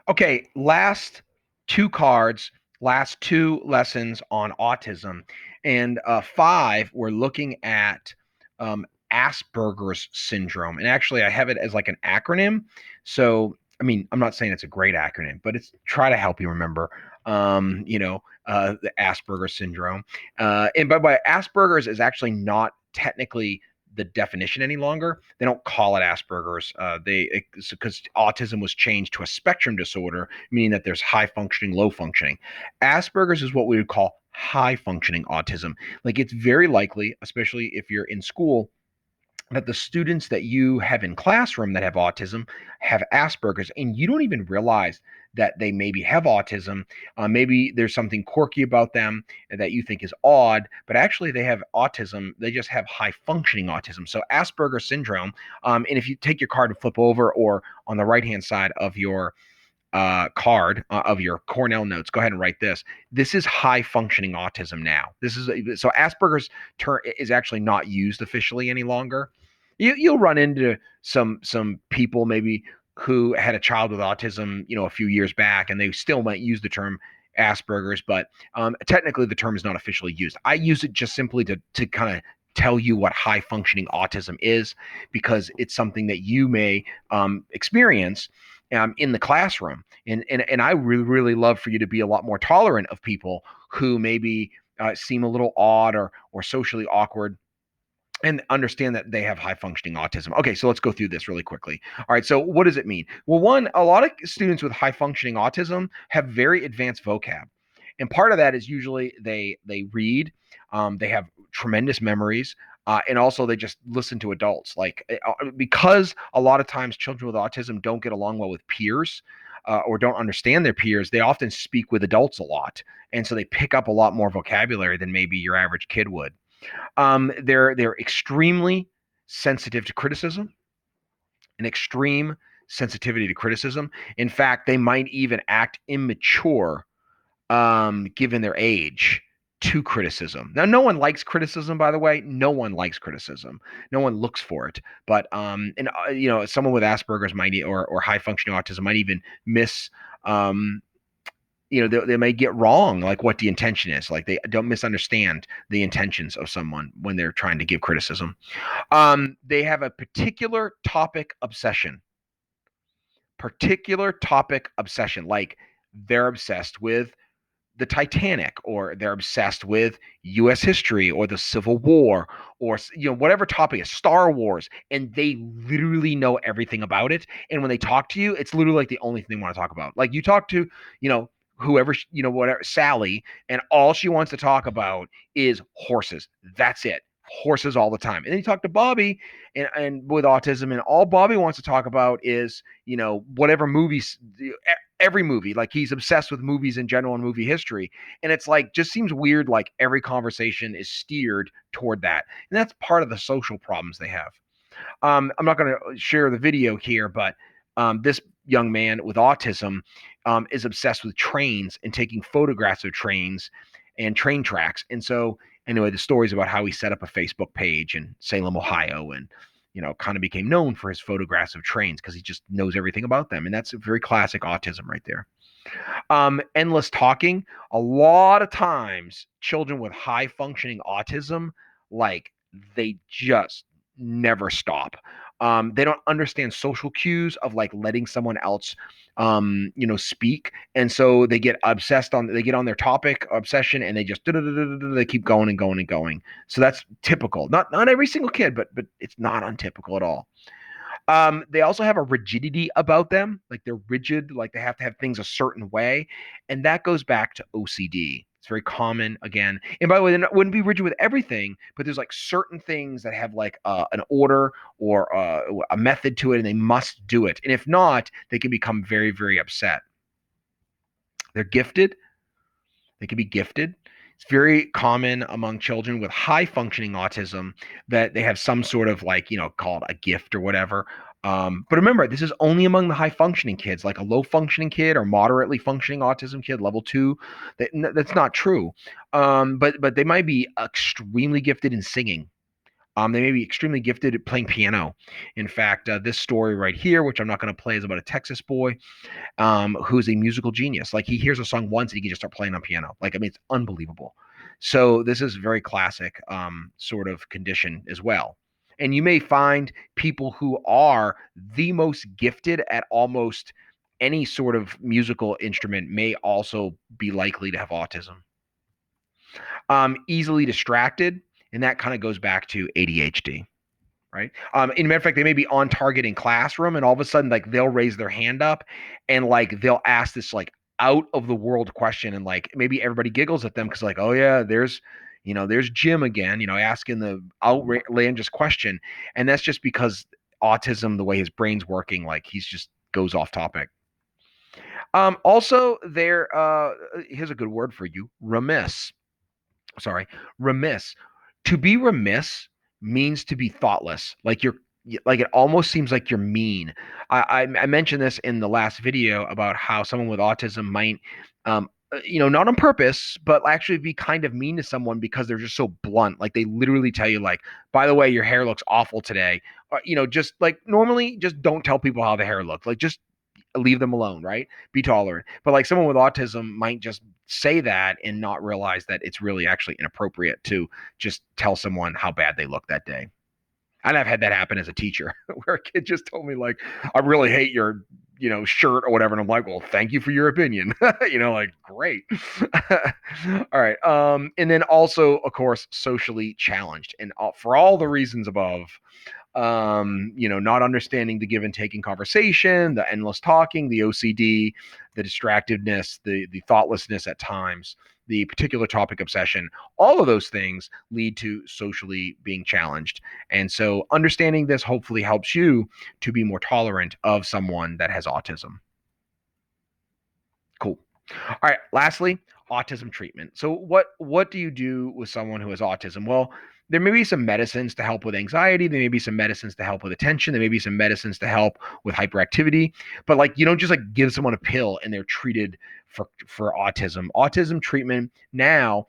Okay, last two cards, last two lessons on autism. And five, we're looking at Asperger's syndrome. And actually, I have it as like an acronym. So, I mean, I'm not saying it's a great acronym, but it's try to help you remember, the Asperger's syndrome. And by Asperger's is actually not technically the definition any longer. They don't call it Asperger's. Because autism was changed to a spectrum disorder, meaning that there's high functioning, low functioning. Asperger's is what we would call high functioning autism. Like it's very likely, especially if you're in school, that the students that you have in classroom that have autism have Asperger's, and you don't even realize that they maybe have autism. Maybe there's something quirky about them that you think is odd, but actually they have autism. They just have high functioning autism. So Asperger's syndrome. And if you take your card and flip over, or on the right hand side of your card of your Cornell notes, go ahead and write this. This is high functioning autism now. This is so Asperger's term is actually not used officially any longer. You'll run into some people maybe who had a child with autism, a few years back, and they still might use the term Asperger's, but technically the term is not officially used. I use it just simply to kind of tell you what high functioning autism is, because it's something that you may experience in the classroom. And I really, really love for you to be a lot more tolerant of people who maybe seem a little odd or socially awkward, and understand that they have high functioning autism. Okay, so let's go through this really quickly. All right, so what does it mean? Well, one, a lot of students with high functioning autism have very advanced vocab. And part of that is usually they read, they have tremendous memories, and also they just listen to adults. Because a lot of times children with autism don't get along well with peers, or don't understand their peers, they often speak with adults a lot, and so they pick up a lot more vocabulary than maybe your average kid would. They're extremely sensitive to criticism, an extreme sensitivity to criticism. In fact, they might even act immature, given their age, to criticism. Now, no one likes criticism, by the way. No one likes criticism. No one looks for it. But someone with Asperger's might, or high functioning autism, might even miss. They may get wrong like what the intention is. Like they don't misunderstand the intentions of someone when they're trying to give criticism. They have a particular topic obsession. Like they're obsessed with the Titanic, or they're obsessed with US history or the Civil War, or whatever topic is Star Wars, and they literally know everything about it. And when they talk to you, it's literally like the only thing they want to talk about. Like you talk to, whoever, whatever, Sally, and all she wants to talk about is horses. That's it. Horses all the time. And then you talk to Bobby, and with autism, and all Bobby wants to talk about is, whatever movies, every movie. Like he's obsessed with movies in general and movie history. And it's like, just seems weird. Like every conversation is steered toward that. And that's part of the social problems they have. I'm not going to share the video here, but this young man with autism is obsessed with trains and taking photographs of trains and train tracks. And so, anyway, the stories about how he set up a Facebook page in Salem, Ohio, and kind of became known for his photographs of trains because he just knows everything about them. And that's a very classic autism right there. Endless talking. A lot of times, children with high functioning autism, like they just never stop. They don't understand social cues of like letting someone else, speak, and so they get they get on their topic obsession, and they just they keep going and going and going. So that's typical. Not every single kid, but it's not untypical at all. They also have a rigidity about them, like they're rigid, like they have to have things a certain way, and that goes back to OCD. It's very common again. And by the way, they wouldn't be rigid with everything, but there's like certain things that have like an order or a method to it, and they must do it. And if not, they can become very, very upset. They're gifted. They can be gifted. It's very common among children with high functioning autism that they have some sort of like, called a gift or whatever. But remember, this is only among the high functioning kids, like a low functioning kid or moderately functioning autism kid, level 2. That's not true. But they might be extremely gifted in singing. They may be extremely gifted at playing piano. In fact, this story right here, which I'm not going to play, is about a Texas boy who's a musical genius. Like he hears a song once and he can just start playing on piano. Like, I mean, it's unbelievable. So this is very classic sort of condition as well. And you may find people who are the most gifted at almost any sort of musical instrument may also be likely to have autism. Easily distracted, and that kind of goes back to ADHD. Right. In matter of fact, they may be on target in classroom, and all of a sudden, like they'll raise their hand up, and like they'll ask this like out of the world question, and like maybe everybody giggles at them because like, oh yeah, there's Jim again, asking the outlandish question, and that's just because autism, the way his brain's working, like he's just goes off topic. Also, here's a good word for you: remiss. Sorry, remiss. To be remiss means to be thoughtless. Like it almost seems like you're mean. I mentioned this in the last video about how someone with autism might, not on purpose, but actually be kind of mean to someone because they're just so blunt. Like they literally tell you, like, by the way, your hair looks awful today. Or, just like normally, just don't tell people how the hair looks. Like just leave them alone, right? Be tolerant. But like someone with autism might just say that and not realize that it's really actually inappropriate to just tell someone how bad they look that day. And I've had that happen as a teacher where a kid just told me like, I really hate your, shirt or whatever. And I'm like, well, thank you for your opinion. Like great. All right. And then also, of course, socially challenged. And for all the reasons above, not understanding the give and take in conversation, the endless talking, the OCD, the distractedness, the thoughtlessness at times, the particular topic obsession, all of those things lead to socially being challenged. And so understanding this hopefully helps you to be more tolerant of someone that has autism. Cool. All right. Lastly, autism treatment. So what do you do with someone who has autism? Well, there may be some medicines to help with anxiety. There may be some medicines to help with attention. There may be some medicines to help with hyperactivity. But like you don't just like give someone a pill and they're treated for autism. Autism treatment now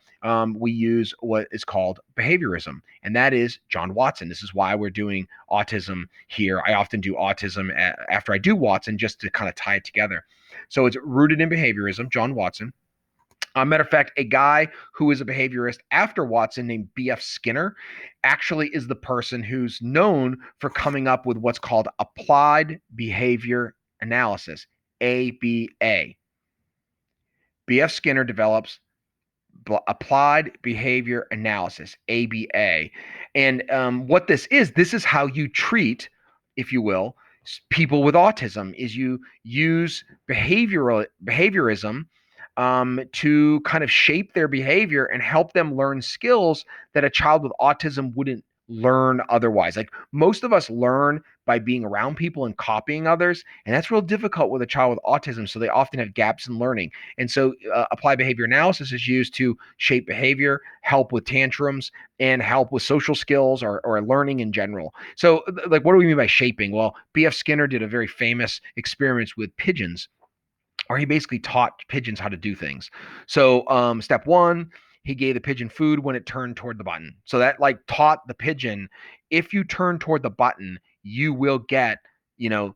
we use what is called behaviorism, and that is John Watson. This is why we're doing autism here. I often do autism after I do Watson just to kind of tie it together. So it's rooted in behaviorism, John Watson. Matter of fact, a guy who is a behaviorist after Watson named B.F. Skinner actually is the person who's known for coming up with what's called applied behavior analysis, ABA. B.F. Skinner develops applied behavior analysis, ABA. And what this is how you treat, if you will, people with autism, is you use behaviorism to kind of shape their behavior and help them learn skills that a child with autism wouldn't learn otherwise. Like most of us learn by being around people and copying others, and that's real difficult with a child with autism. So they often have gaps in learning. And so applied behavior analysis is used to shape behavior, help with tantrums, and help with social skills or learning in general. So like, what do we mean by shaping? Well, B.F. Skinner did a very famous experiments with pigeons, or he basically taught pigeons how to do things. So step one, he gave the pigeon food when it turned toward the button. So that like taught the pigeon, if you turn toward the button, you will get,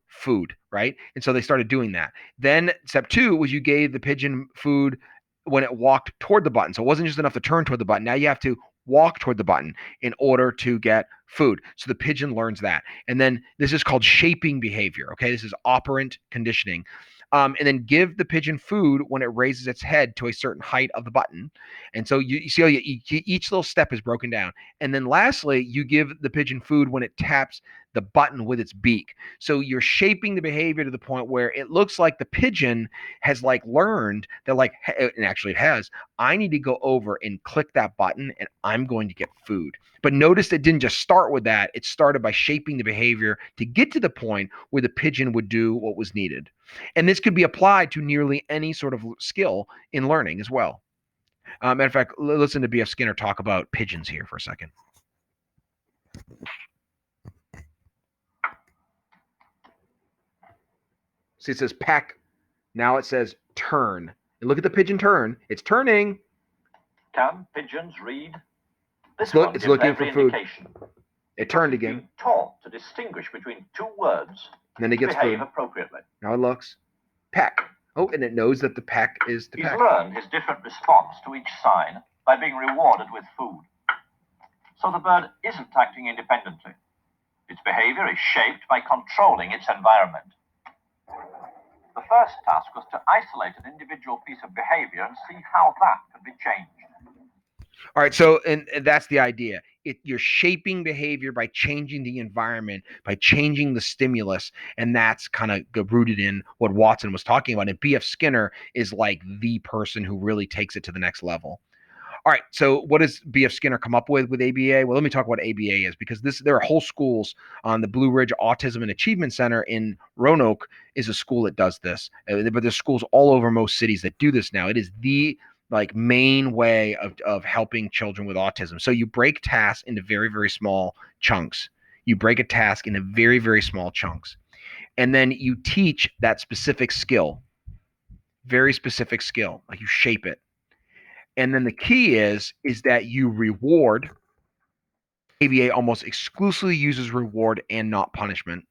food, right? And so they started doing that. Then step two was you gave the pigeon food when it walked toward the button. So it wasn't just enough to turn toward the button. Now you have to walk toward the button in order to get food. So the pigeon learns that. And then this is called shaping behavior. Okay. This is operant conditioning. And then give the pigeon food when it raises its head to a certain height of the button. And so you see how each little step is broken down. And then lastly, you give the pigeon food when it taps the button with its beak. So you're shaping the behavior to the point where it looks like the pigeon has like learned that like, and actually it has, I need to go over and click that button and I'm going to get food. But notice it didn't just start with that. It started by shaping the behavior to get to the point where the pigeon would do what was needed. And this could be applied to nearly any sort of skill in learning as well. Matter of fact, listen to B.F. Skinner talk about pigeons here for a second. See, it says peck. Now it says turn. And look at the pigeon turn. It's turning. Can pigeons read? It's looking for food. It turned again. Being taught to distinguish between two words. And then it gets behave food. Appropriately. Now it looks. Peck. Oh, and it knows that the peck is to peck. He's learned his different response to each sign by being rewarded with food. So the bird isn't acting independently. Its behavior is shaped by controlling its environment. The first task was to isolate an individual piece of behavior and see how that could be changed. All right, so and that's the idea. You're shaping behavior by changing the environment, by changing the stimulus, and that's kind of rooted in what Watson was talking about. And B.F. Skinner is like the person who really takes it to the next level. All right, so what does B.F. Skinner come up with ABA? Well, let me talk about what ABA is, because there are whole schools. On the Blue Ridge Autism and Achievement Center in Roanoke is a school that does this, but there's schools all over most cities that do this now. It is the main way of helping children with autism. So you break tasks into very, very small chunks. You break a task into very, very small chunks, and then you teach that specific skill, very specific skill, like you shape it. And then the key is that you reward. ABA almost exclusively uses reward and not punishment.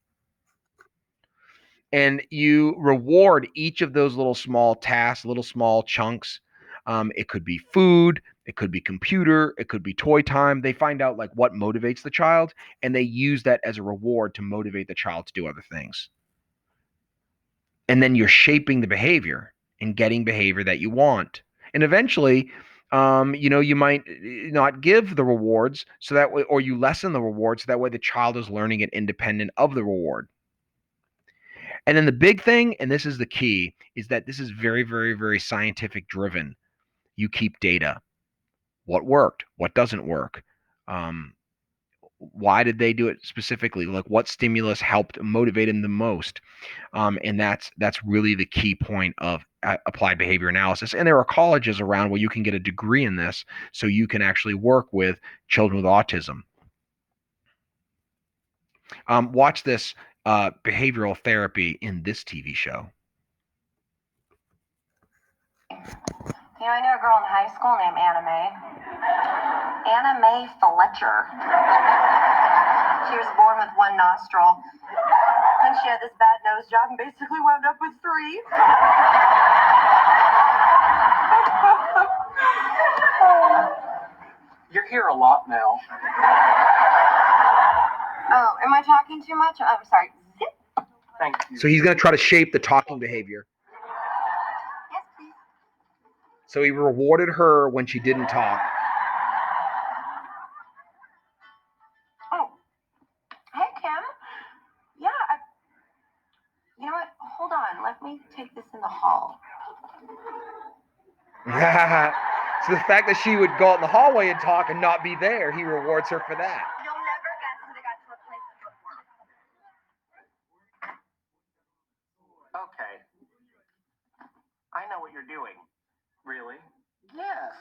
And you reward each of those little small tasks, little small chunks. It could be food, it could be computer, it could be toy time. They find out what motivates the child, and they use that as a reward to motivate the child to do other things. And then you're shaping the behavior and getting behavior that you want. And eventually, you might not give the rewards so that way, or you lessen the rewards so that way the child is learning it independent of the reward. And then the big thing, and this is the key, is that this is very, very, very scientific driven. You keep data. What worked? What doesn't work? Why did they do it specifically? What stimulus helped motivate them the most? And that's really the key point of applied behavior analysis. And there are colleges around where you can get a degree in this, so you can actually work with children with autism. Watch this behavioral therapy in this TV show. I knew a girl in high school named Anna Mae. Anna Mae Fletcher. She was born with one nostril. And she had this bad nose job and basically wound up with 3. You're here a lot now. Oh, am I talking too much? I'm sorry. Zip. Thank you. So he's going to try to shape the talking behavior. Yes, please. So he rewarded her when she didn't talk. Oh. Hey, Kim. Yeah. You know what? Hold on. Let me take this in the hall. So the fact that she would go out in the hallway and talk and not be there, he rewards her for that. You'll never guess who they got to replace before. Okay. I know what you're doing. Really? Yes.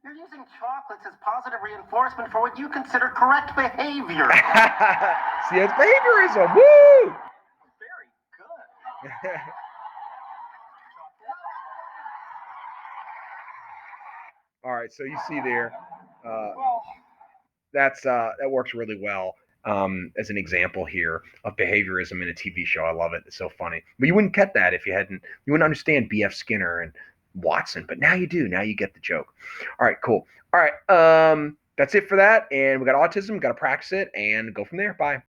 You're using chocolates as positive reinforcement for what you consider correct behavior. See, that's behaviorism. Woo! Very good. All right, so you see there, that works really well as an example here of behaviorism in a TV show. I love it. It's so funny. But you wouldn't get that if you wouldn't understand B.F. Skinner and Watson. But now you do. Now you get the joke. All right, cool. All right, that's it for that. And we got autism. We got to practice it and go from there. Bye.